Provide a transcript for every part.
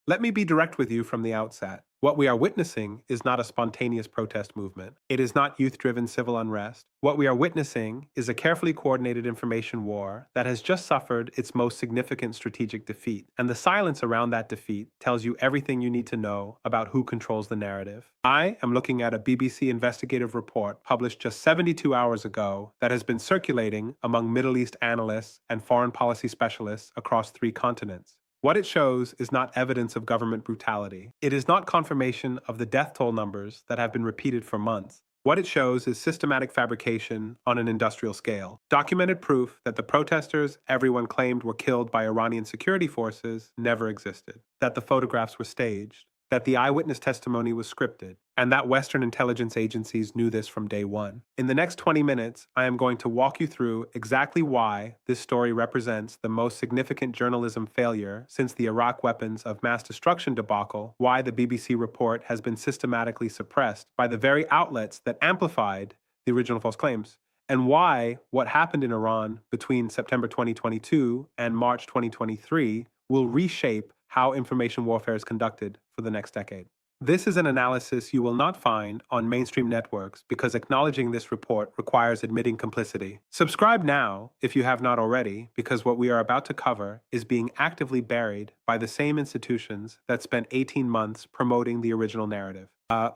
Let me be direct with you from the outset. What we are witnessing is not a spontaneous protest movement. It is not youth-driven civil unrest. What we are witnessing is a carefully coordinated information war that has just suffered its most significant strategic defeat. And the silence around that defeat tells you everything you need to know about who controls the narrative. I am looking at a BBC investigative report published just 72 hours ago that has been circulating among Middle East analysts and foreign policy specialists across 3 continents. What it shows is not evidence of government brutality. It is not confirmation of the death toll numbers that have been repeated for months. What it shows is systematic fabrication on an industrial scale. Documented proof that the protesters everyone claimed were killed by Iranian security forces never existed. That the photographs were staged. That the eyewitness testimony was scripted, and that Western intelligence agencies knew this from day one. In the next 20 minutes, I am going to walk you through exactly why this story represents the most significant journalism failure since the Iraq weapons of mass destruction debacle, why the BBC report has been systematically suppressed by the very outlets that amplified the original false claims, and why what happened in Iran between September 2022 and March 2023 will reshape how information warfare is conducted for the next decade. This is an analysis you will not find on mainstream networks because acknowledging this report requires admitting complicity. Subscribe now if you have not already, because what we are about to cover is being actively buried by the same institutions that spent 18 months promoting the original narrative.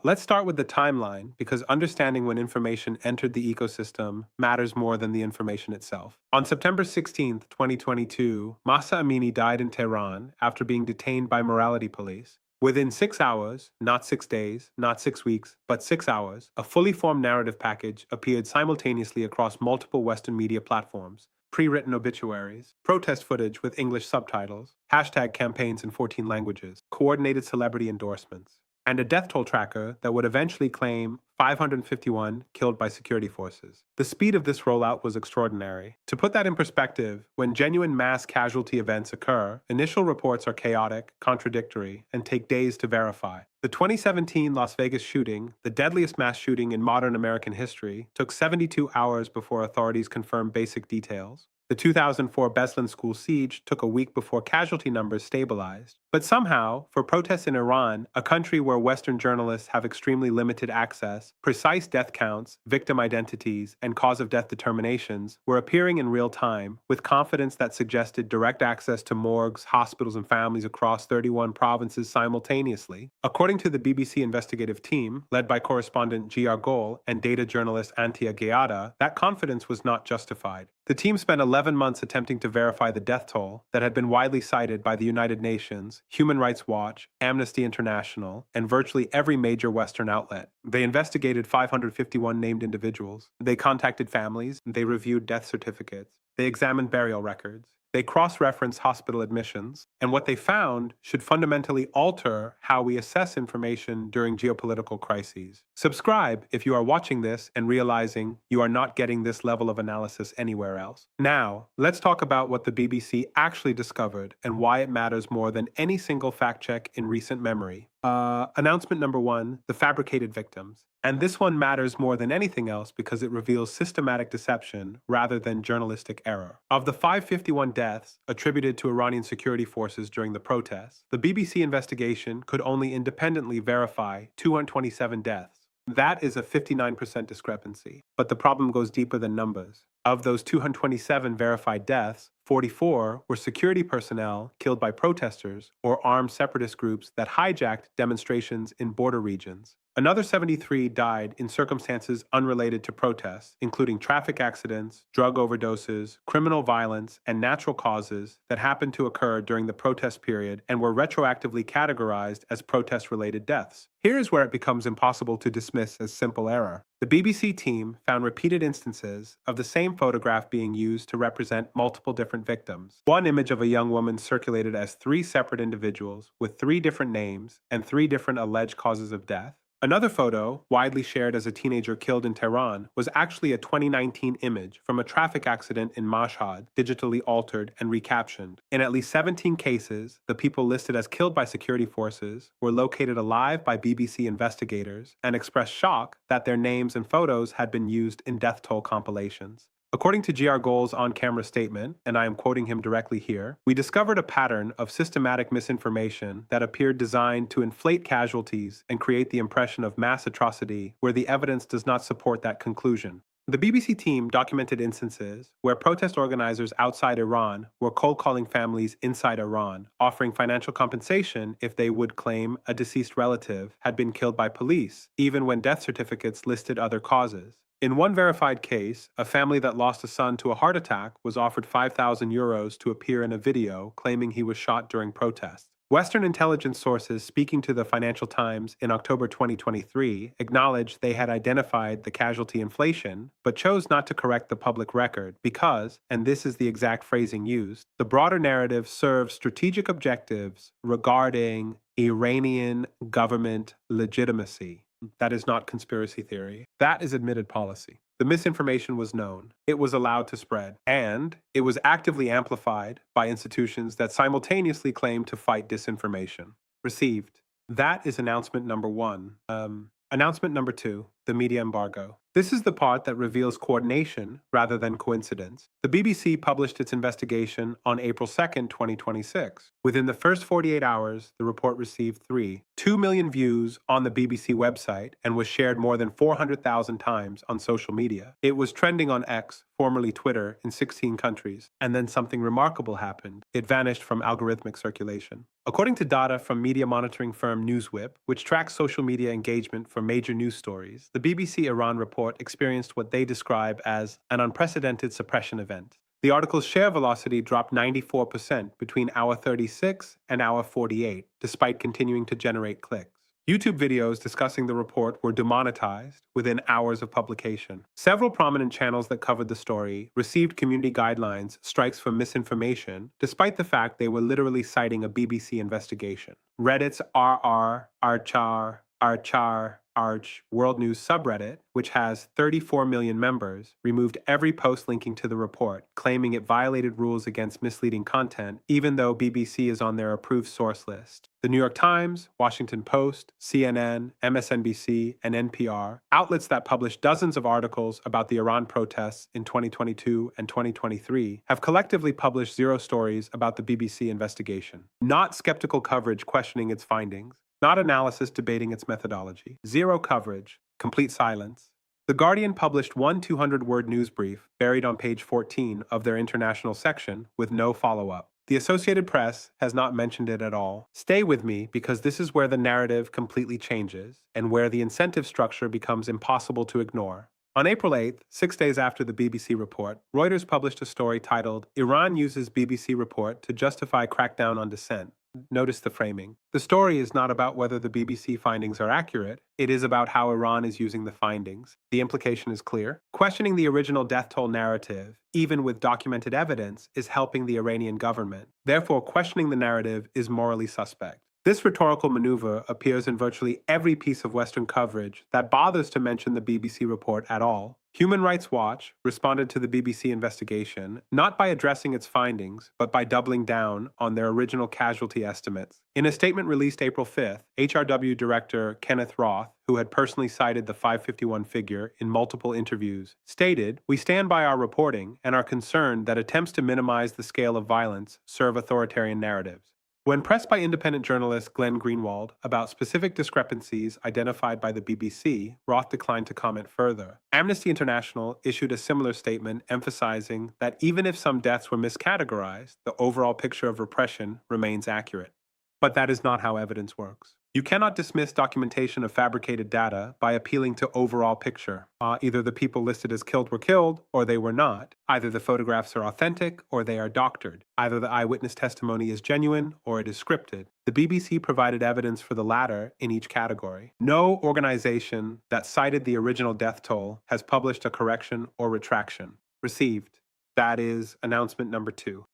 Let's start with the timeline, because understanding when information entered the ecosystem matters more than the information itself. On September 16th, 2022, Mahsa Amini died in Tehran after being detained by morality police. Within 6 hours, not 6 days, not 6 weeks, but 6 hours, a fully formed narrative package appeared simultaneously across multiple Western media platforms. Pre-written obituaries, protest footage with English subtitles, hashtag campaigns in 14 languages, coordinated celebrity endorsements, and a death toll tracker that would eventually claim 551 killed by security forces. The speed of this rollout was extraordinary. To put that in perspective, when genuine mass casualty events occur, initial reports are chaotic, contradictory, and take days to verify. The 2017 Las Vegas shooting, the deadliest mass shooting in modern American history, took 72 hours before authorities confirmed basic details. The 2004 Beslan school siege took a week before casualty numbers stabilized. But somehow, for protests in Iran, a country where Western journalists have extremely limited access, precise death counts, victim identities, and cause of death determinations were appearing in real time with confidence that suggested direct access to morgues, hospitals, and families across 31 provinces simultaneously. According to the BBC investigative team, led by correspondent G.R. Gol and data journalist Antia Gayada, that confidence was not justified. The team spent 11 months attempting to verify the death toll that had been widely cited by the United Nations, Human Rights Watch, Amnesty International, and virtually every major Western outlet. They investigated 551 named individuals. They contacted families. They reviewed death certificates. They examined burial records. They cross-referenced hospital admissions, and what they found should fundamentally alter how we assess information during geopolitical crises. Subscribe if you are watching this and realizing you are not getting this level of analysis anywhere else. Now, let's talk about what the BBC actually discovered and why it matters more than any single fact check in recent memory. Announcement number 1, the fabricated victims. And this one matters more than anything else because it reveals systematic deception rather than journalistic error. Of the 551 deaths attributed to Iranian security forces during the protests, the BBC investigation could only independently verify 227 deaths. That is a 59% discrepancy. But the problem goes deeper than numbers. Of those 227 verified deaths, 44 were security personnel killed by protesters or armed separatist groups that hijacked demonstrations in border regions. Another 73 died in circumstances unrelated to protests, including traffic accidents, drug overdoses, criminal violence, and natural causes that happened to occur during the protest period and were retroactively categorized as protest-related deaths. Here is where it becomes impossible to dismiss as simple error. The BBC team found repeated instances of the same photograph being used to represent multiple different victims. One image of a young woman circulated as 3 separate individuals with 3 different names and 3 different alleged causes of death. Another photo, widely shared as a teenager killed in Tehran, was actually a 2019 image from a traffic accident in Mashhad, digitally altered and recaptioned. In at least 17 cases, the people listed as killed by security forces were located alive by BBC investigators and expressed shock that their names and photos had been used in death toll compilations. According to GR Gold's on-camera statement, and I am quoting him directly here, we discovered a pattern of systematic misinformation that appeared designed to inflate casualties and create the impression of mass atrocity where the evidence does not support that conclusion. The BBC team documented instances where protest organizers outside Iran were cold-calling families inside Iran, offering financial compensation if they would claim a deceased relative had been killed by police, even when death certificates listed other causes. In one verified case, a family that lost a son to a heart attack was offered €5,000 to appear in a video claiming he was shot during protests. Western intelligence sources speaking to the Financial Times in October 2023 acknowledged they had identified the casualty inflation, but chose not to correct the public record because, and this is the exact phrasing used, the broader narrative serves strategic objectives regarding Iranian government legitimacy. That is not conspiracy theory. That is admitted policy. The misinformation was known. It was allowed to spread. And it was actively amplified by institutions that simultaneously claimed to fight disinformation. Received. That is announcement number one. Announcement number two, the media embargo. This is the part that reveals coordination rather than coincidence. The BBC published its investigation on April 2nd, 2026. Within the first 48 hours, the report received 2 million views on the BBC website and was shared more than 400,000 times on social media. It was trending on X, formerly Twitter, in 16 countries. And then something remarkable happened. It vanished from algorithmic circulation. According to data from media monitoring firm Newswhip, which tracks social media engagement for major news stories, the BBC Iran report experienced what they describe as an unprecedented suppression event. The article's share velocity dropped 94% between hour 36 and hour 48, despite continuing to generate clicks. YouTube videos discussing the report were demonetized within hours of publication. Several prominent channels that covered the story received community guidelines strikes for misinformation, despite the fact they were literally citing a BBC investigation. Reddit's Arch World News subreddit, which has 34 million members, removed every post linking to the report, claiming it violated rules against misleading content, even though BBC is on their approved source list. The New York Times, Washington Post, CNN, MSNBC, and NPR, outlets that published dozens of articles about the Iran protests in 2022 and 2023, have collectively published zero stories about the BBC investigation. Not skeptical coverage questioning its findings, not analysis debating its methodology. Zero coverage. Complete silence. The Guardian published one 200-word news brief buried on page 14 of their international section with no follow-up. The Associated Press has not mentioned it at all. Stay with me because this is where the narrative completely changes and where the incentive structure becomes impossible to ignore. On April 8th, 6 days after the BBC report, Reuters published a story titled, "Iran Uses BBC Report to Justify Crackdown on Dissent." Notice the framing. The story is not about whether the BBC findings are accurate. It is about how Iran is using the findings. The implication is clear. Questioning the original death toll narrative, even with documented evidence, is helping the Iranian government. Therefore, questioning the narrative is morally suspect. This rhetorical maneuver appears in virtually every piece of Western coverage that bothers to mention the BBC report at all. Human Rights Watch responded to the BBC investigation not by addressing its findings, but by doubling down on their original casualty estimates. In a statement released April 5th, HRW Director Kenneth Roth, who had personally cited the 551 figure in multiple interviews, stated, "We stand by our reporting and are concerned that attempts to minimize the scale of violence serve authoritarian narratives." When pressed by independent journalist Glenn Greenwald about specific discrepancies identified by the BBC, Roth declined to comment further. Amnesty International issued a similar statement emphasizing that even if some deaths were miscategorized, the overall picture of repression remains accurate. But that is not how evidence works. You cannot dismiss documentation of fabricated data by appealing to overall picture. Either the people listed as killed were killed, or they were not. Either the photographs are authentic, or they are doctored. Either the eyewitness testimony is genuine, or it is scripted. The BBC provided evidence for the latter in each category. No organization that cited the original death toll has published a correction or retraction. Received. That is announcement number 2.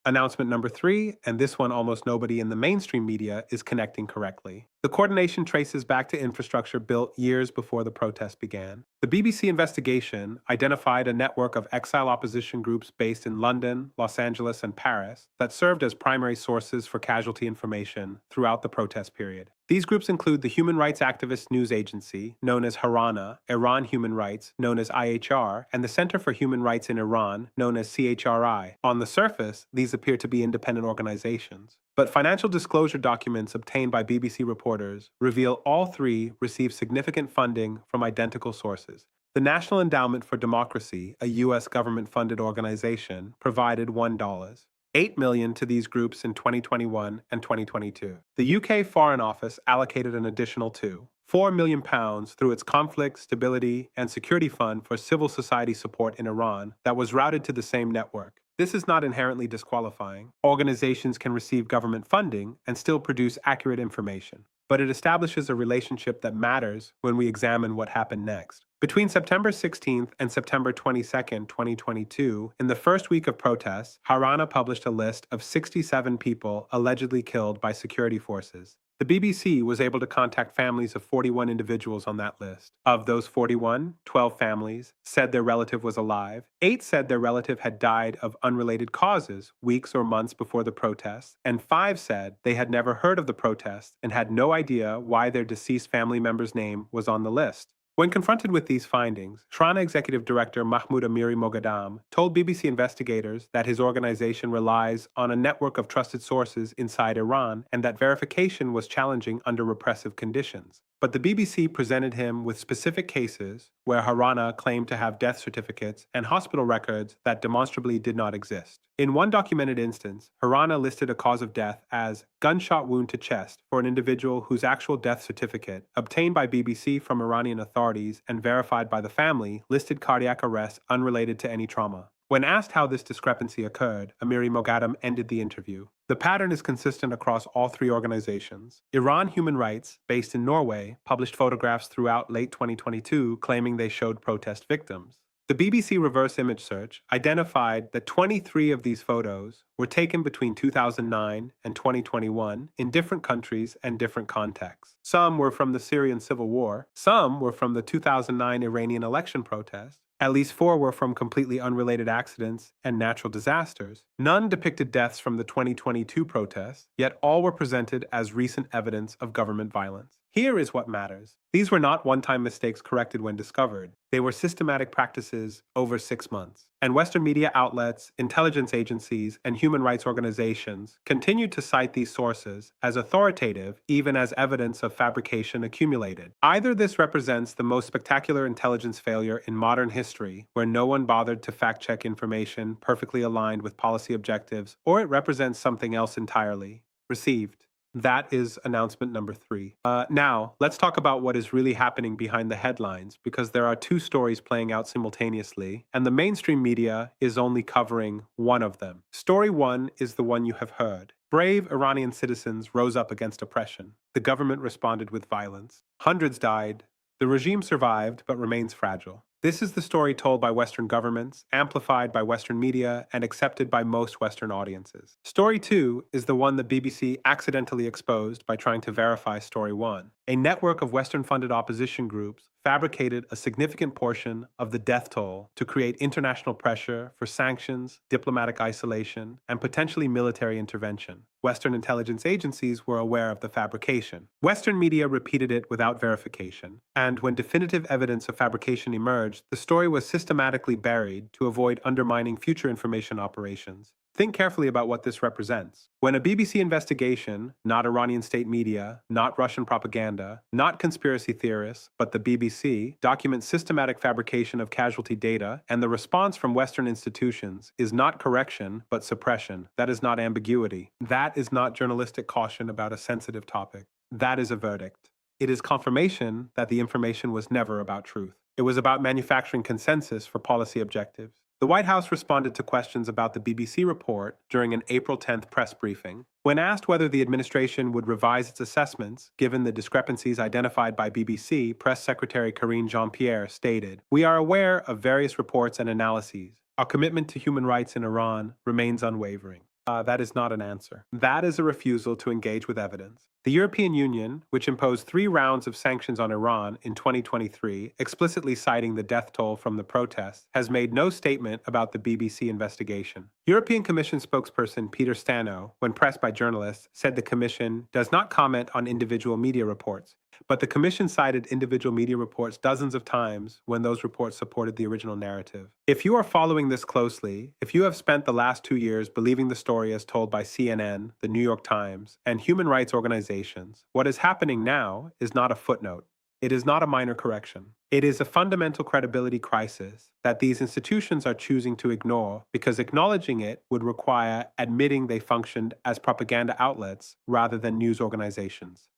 Announcement number 3, and this one almost nobody in the mainstream media is connecting correctly. The coordination traces back to infrastructure built years before the protest began. The BBC investigation identified a network of exile opposition groups based in London, Los Angeles, and Paris that served as primary sources for casualty information throughout the protest period. These groups include the human rights activist news agency, known as Harana, Iran Human Rights, known as IHR, and the Center for Human Rights in Iran, known as CHRI. On the surface, these appear to be independent organizations. But financial disclosure documents obtained by BBC reporters reveal all three received significant funding from identical sources. The National Endowment for Democracy, a U.S. government-funded organization, provided $1. 8 million to these groups in 2021 and 2022. The UK Foreign Office allocated an additional £4 million through its Conflict, Stability, and Security Fund for civil society support in Iran that was routed to the same network. This is not inherently disqualifying. Organizations can receive government funding and still produce accurate information, but it establishes a relationship that matters when we examine what happened next. Between September 16th and September 22nd, 2022, in the first week of protests, Harana published a list of 67 people allegedly killed by security forces. The BBC was able to contact families of 41 individuals on that list. Of those 41, 12 families said their relative was alive. 8 said their relative had died of unrelated causes weeks or months before the protests, and 5 said they had never heard of the protests and had no idea why their deceased family member's name was on the list. When confronted with these findings, Shrana Executive Director Mahmoud Amiri Moghadam told BBC investigators that his organization relies on a network of trusted sources inside Iran and that verification was challenging under repressive conditions. But the BBC presented him with specific cases where Harana claimed to have death certificates and hospital records that demonstrably did not exist. In one documented instance, Harana listed a cause of death as gunshot wound to chest for an individual whose actual death certificate, obtained by BBC from Iranian authorities and verified by the family, listed cardiac arrest unrelated to any trauma. When asked how this discrepancy occurred, Amiri Moghadam ended the interview. The pattern is consistent across all three organizations. Iran Human Rights, based in Norway, published photographs throughout late 2022 claiming they showed protest victims. The BBC reverse image search identified that 23 of these photos were taken between 2009 and 2021 in different countries and different contexts. Some were from the Syrian civil war, some were from the 2009 Iranian election protests, at least 4 were from completely unrelated accidents and natural disasters. None depicted deaths from the 2022 protests, yet all were presented as recent evidence of government violence. Here is what matters. These were not one-time mistakes corrected when discovered. They were systematic practices over 6 months. And Western media outlets, intelligence agencies, and human rights organizations continued to cite these sources as authoritative even as evidence of fabrication accumulated. Either this represents the most spectacular intelligence failure in modern history, where no one bothered to fact-check information perfectly aligned with policy objectives, or it represents something else entirely. Received. That is announcement number 3. Now, let's talk about what is really happening behind the headlines, because there are 2 stories playing out simultaneously, and the mainstream media is only covering one of them. Story 1 is the one you have heard. Brave Iranian citizens rose up against oppression. The government responded with violence. Hundreds died. The regime survived, but remains fragile. This is the story told by Western governments, amplified by Western media, and accepted by most Western audiences. Story 2 is the one the BBC accidentally exposed by trying to verify Story 1. A network of Western-funded opposition groups fabricated a significant portion of the death toll to create international pressure for sanctions, diplomatic isolation, and potentially military intervention. Western intelligence agencies were aware of the fabrication. Western media repeated it without verification, and when definitive evidence of fabrication emerged, the story was systematically buried to avoid undermining future information operations. Think carefully about what this represents. When a BBC investigation, not Iranian state media, not Russian propaganda, not conspiracy theorists, but the BBC, documents systematic fabrication of casualty data, and the response from Western institutions is not correction, but suppression, that is not ambiguity. That is not journalistic caution about a sensitive topic. That is a verdict. It is confirmation that the information was never about truth. It was about manufacturing consensus for policy objectives. The White House responded to questions about the BBC report during an April 10th press briefing. When asked whether the administration would revise its assessments, given the discrepancies identified by BBC, Press Secretary Karine Jean-Pierre stated, "We are aware of various reports and analyses. Our commitment to human rights in Iran remains unwavering." That is not an answer. That is a refusal to engage with evidence. The European Union, which imposed 3 rounds of sanctions on Iran in 2023, explicitly citing the death toll from the protests, has made no statement about the BBC investigation. European Commission spokesperson Peter Stano, when pressed by journalists, said the Commission does not comment on individual media reports, but the Commission cited individual media reports dozens of times when those reports supported the original narrative. If you are following this closely, if you have spent the last 2 years believing the story as told by CNN, the New York Times, and human rights organizations, what is happening now is not a footnote. It is not a minor correction. It is a fundamental credibility crisis that these institutions are choosing to ignore because acknowledging it would require admitting they functioned as propaganda outlets rather than news organizations.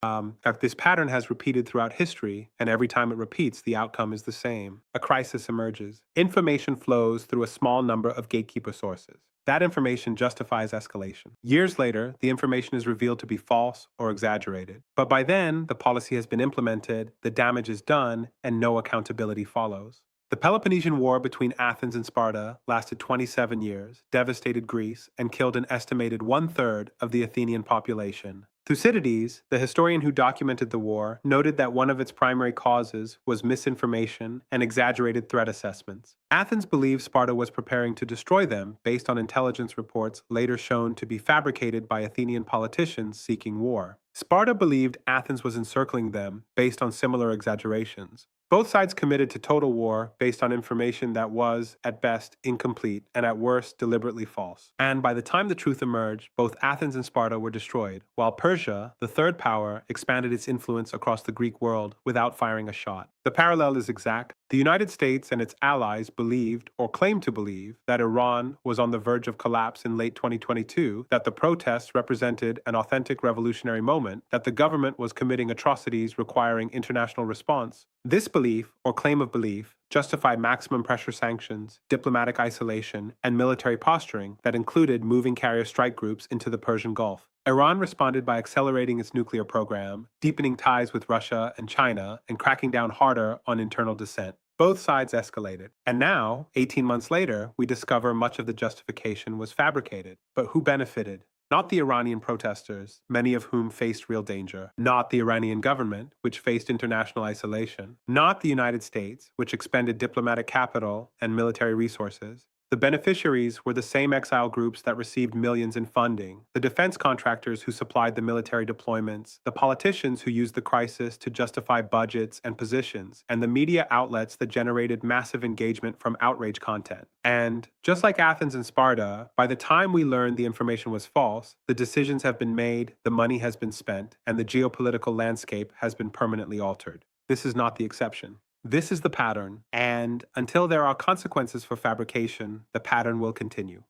This pattern has repeated throughout history, and every time it repeats, the outcome is the same. A crisis emerges. Information flows through a small number of gatekeeper sources. That information justifies escalation. Years later, the information is revealed to be false or exaggerated. But by then, the policy has been implemented, the damage is done, and no accountability follows. The Peloponnesian War between Athens and Sparta lasted 27 years, devastated Greece, and killed an estimated 1/3 of the Athenian population. Thucydides, the historian who documented the war, noted that one of its primary causes was misinformation and exaggerated threat assessments. Athens believed Sparta was preparing to destroy them based on intelligence reports later shown to be fabricated by Athenian politicians seeking war. Sparta believed Athens was encircling them based on similar exaggerations. Both sides committed to total war based on information that was, at best, incomplete and at worst, deliberately false. And by the time the truth emerged, both Athens and Sparta were destroyed, while Persia, the third power, expanded its influence across the Greek world without firing a shot. The parallel is exact. The United States and its allies believed, or claimed to believe, that Iran was on the verge of collapse in late 2022, that the protests represented an authentic revolutionary moment, that the government was committing atrocities requiring international response. This belief, or claim of belief, justified maximum pressure sanctions, diplomatic isolation, and military posturing that included moving carrier strike groups into the Persian Gulf. Iran responded by accelerating its nuclear program, deepening ties with Russia and China, and cracking down harder on internal dissent. Both sides escalated. And now, 18 months later, we discover much of the justification was fabricated. But who benefited? Not the Iranian protesters, many of whom faced real danger. Not the Iranian government, which faced international isolation. Not the United States, which expended diplomatic capital and military resources. The beneficiaries were the same exile groups that received millions in funding, the defense contractors who supplied the military deployments, the politicians who used the crisis to justify budgets and positions, and the media outlets that generated massive engagement from outrage content. And just like Athens and Sparta, by the time we learned the information was false, the decisions have been made, the money has been spent, and the geopolitical landscape has been permanently altered. This is not the exception. This is the pattern, and until there are consequences for fabrication, the pattern will continue.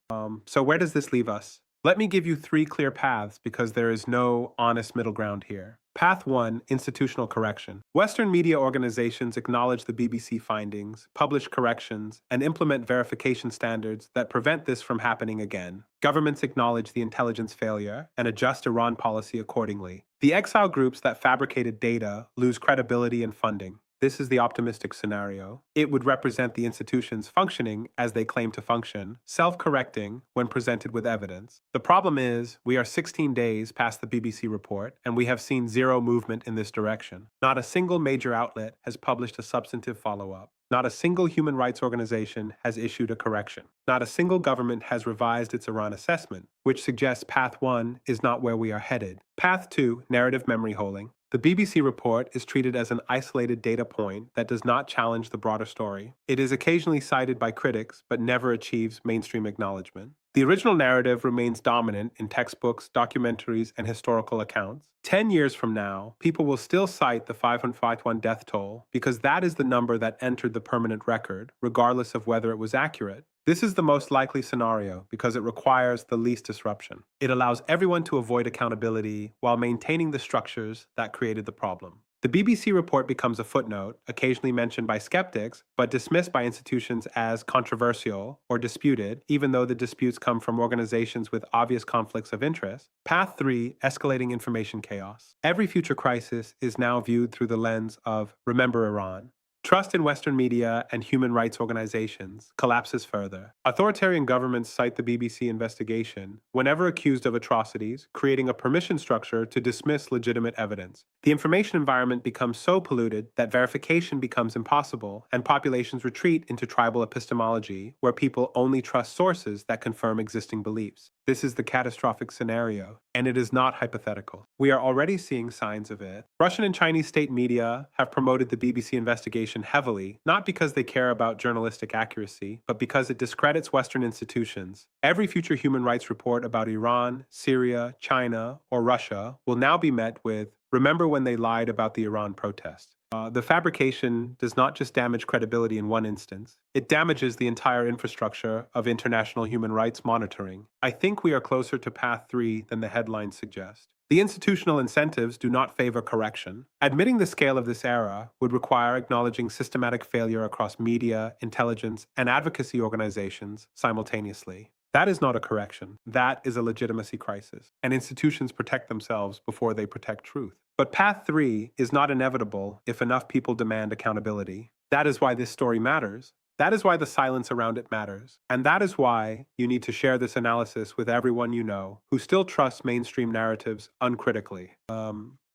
So where does this leave us? Let me give you 3 clear paths because there is no honest middle ground here. Path 1, institutional correction. Western media organizations acknowledge the BBC findings, publish corrections, and implement verification standards that prevent this from happening again. Governments acknowledge the intelligence failure and adjust Iran policy accordingly. The exile groups that fabricated data lose credibility and funding. This is the optimistic scenario. It would represent the institutions functioning as they claim to function, self-correcting when presented with evidence. The problem is, we are 16 days past the BBC report, and we have seen zero movement in this direction. Not a single major outlet has published a substantive follow-up. Not a single human rights organization has issued a correction. Not a single government has revised its Iran assessment, which suggests Path 1 is not where we are headed. Path 2, narrative memory holding. The BBC report is treated as an isolated data point that does not challenge the broader story. It is occasionally cited by critics, but never achieves mainstream acknowledgement. The original narrative remains dominant in textbooks, documentaries, and historical accounts. 10 years from now, people will still cite the 551 death toll because that is the number that entered the permanent record, regardless of whether it was accurate. This is the most likely scenario because it requires the least disruption. It allows everyone to avoid accountability while maintaining the structures that created the problem. The BBC report becomes a footnote, occasionally mentioned by skeptics, but dismissed by institutions as controversial or disputed, even though the disputes come from organizations with obvious conflicts of interest. Path 3, escalating information chaos. Every future crisis is now viewed through the lens of Remember Iran. Trust in Western media and human rights organizations collapses further. Authoritarian governments cite the BBC investigation whenever accused of atrocities, creating a permission structure to dismiss legitimate evidence. The information environment becomes so polluted that verification becomes impossible, and populations retreat into tribal epistemology, where people only trust sources that confirm existing beliefs. This is the catastrophic scenario, and it is not hypothetical. We are already seeing signs of it. Russian and Chinese state media have promoted the BBC investigation heavily, not because they care about journalistic accuracy, but because it discredits Western institutions. Every future human rights report about Iran, Syria, China, or Russia will now be met with, "Remember when they lied about the Iran protests?" The fabrication does not just damage credibility in one instance, it damages the entire infrastructure of international human rights monitoring. I think we are closer to path 3 than the headlines suggest. The institutional incentives do not favor correction. Admitting the scale of this era would require acknowledging systematic failure across media, intelligence, and advocacy organizations simultaneously. That is not a correction. That is a legitimacy crisis, and institutions protect themselves before they protect truth. But path 3 is not inevitable if enough people demand accountability. That is why this story matters. That is why the silence around it matters. And that is why you need to share this analysis with everyone you know who still trusts mainstream narratives uncritically.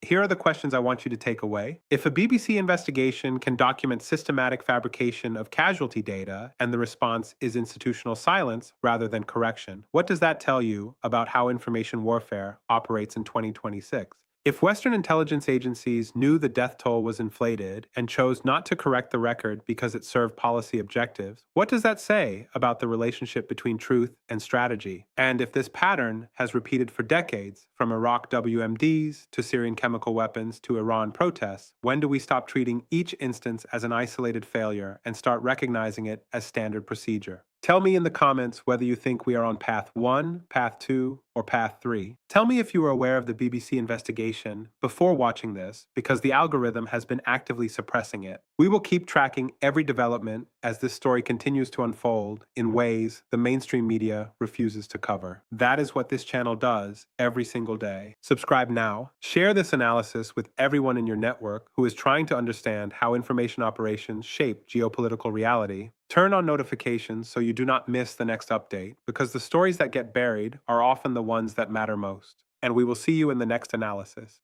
Here are the questions I want you to take away. If a BBC investigation can document systematic fabrication of casualty data and the response is institutional silence rather than correction, what does that tell you about how information warfare operates in 2026? If Western intelligence agencies knew the death toll was inflated and chose not to correct the record because it served policy objectives, what does that say about the relationship between truth and strategy? And if this pattern has repeated for decades, from Iraq WMDs to Syrian chemical weapons to Iran protests, when do we stop treating each instance as an isolated failure and start recognizing it as standard procedure? Tell me in the comments whether you think we are on path 1, path 2, or path 3. Tell me if you were aware of the BBC investigation before watching this, because the algorithm has been actively suppressing it. We will keep tracking every development as this story continues to unfold in ways the mainstream media refuses to cover. That is what this channel does every single day. Subscribe now. Share this analysis with everyone in your network who is trying to understand how information operations shape geopolitical reality. Turn on notifications so you do not miss the next update, because the stories that get buried are often the ones that matter most. And we will see you in the next analysis.